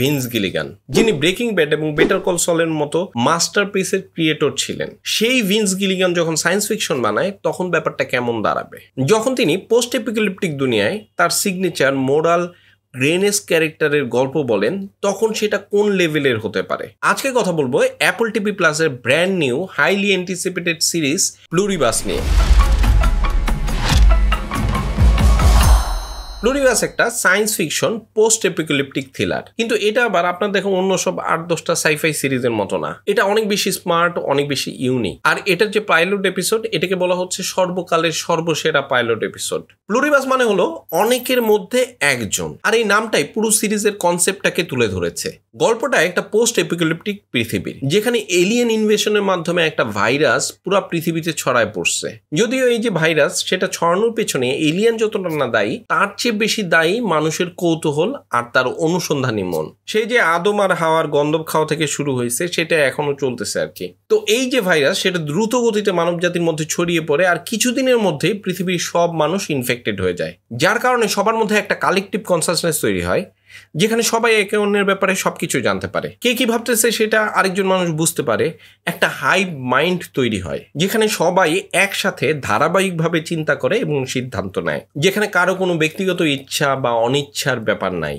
Vince গিলিগান, যিনি breaking bad এবং better call সলের মতো মাস্টারপিসের ক্রিয়েটর ছিলেন। সেই ভিন্স গিলিগান যখন সায়েন্স ফিকশন বানায় তখন ব্যাপারটা কেমন দাঁড়াবে? যখন তিনি পোস্ট এপিক্যালিপটিক দুনিয়ায় তার সিগনেচার মোরাল গ্রেনেস ক্যারেক্টারের গল্প বলেন, তখন সেটা কোন লেভেলের হতে পারে? আজকে কথা বলবো অ্যাপল টিভি প্লাসের brand new highly anticipated series Pluriverse নিয়ে। প্লুরিভার্স একটা science fiction post apocalyptic thriller, কিন্তু এটা আবার আপনার দেখো অন্য সব 8-10টা সাইফাই সিরিজের মতো না। এটা অনেক বেশি স্মার্ট, অনেক বেশি ইউনিক। আর এটার যে পাইলট এপিসোড, এটাকে বলা হচ্ছে সর্বকালের সর্বসেরা পাইলট এপিসোড। প্লুরিভার্স মানে হলো অনেকের মধ্যে একজন, আর এই নামটাই পুরো সিরিজের কনসেপ্টটাকে তুলে ধরেছে। গল্পটা একটা পোস্ট এপিক্যালিপটিক পৃথিবীর, যেখানে এলিয়েন ইনভেশনের মাধ্যমে একটা ভাইরাস পুরো পৃথিবীতে ছড়ায় পড়ছে। যদিও এই যে ভাইরাস, সেটা ছড়ানোর পেছনে এলিয়েন যতটা না দায়ী, তার চেয়ে বেশি দায়ী মানুষের কৌতূহল আর তার অনুসন্ধানী মন। সেই যে আদম আর হাওয়ার গন্ধব খাওয়া থেকে শুরু হয়েছে, সেটা এখনো চলতেছে আর কি। তো এই যে ভাইরাস, সেটা দ্রুত গতিতে মানব জাতির মধ্যে ছড়িয়ে পড়ে, আর কিছুদিনের মধ্যেই পৃথিবীর সব মানুষ ইনফেক্টেড হয়ে যায়। যার কারণে সবার মধ্যে একটা কালেকটিভ কনসাসনেস তৈরি হয়, যেখানে সবাই একে অন্যের ব্যাপারে সবকিছু জানতে পারে। কে কি ভাবতেছে সেটা আরেকজন মানুষ বুঝতে পারে। একটা হাইভ মাইন্ড তৈরি হয়, যেখানে সবাই একসাথে ধারাবাহিকভাবে চিন্তা করে এবং সিদ্ধান্ত নেয়, যেখানে কারো কোনো ব্যক্তিগত ইচ্ছা বা অনিচ্ছার ব্যাপার নাই।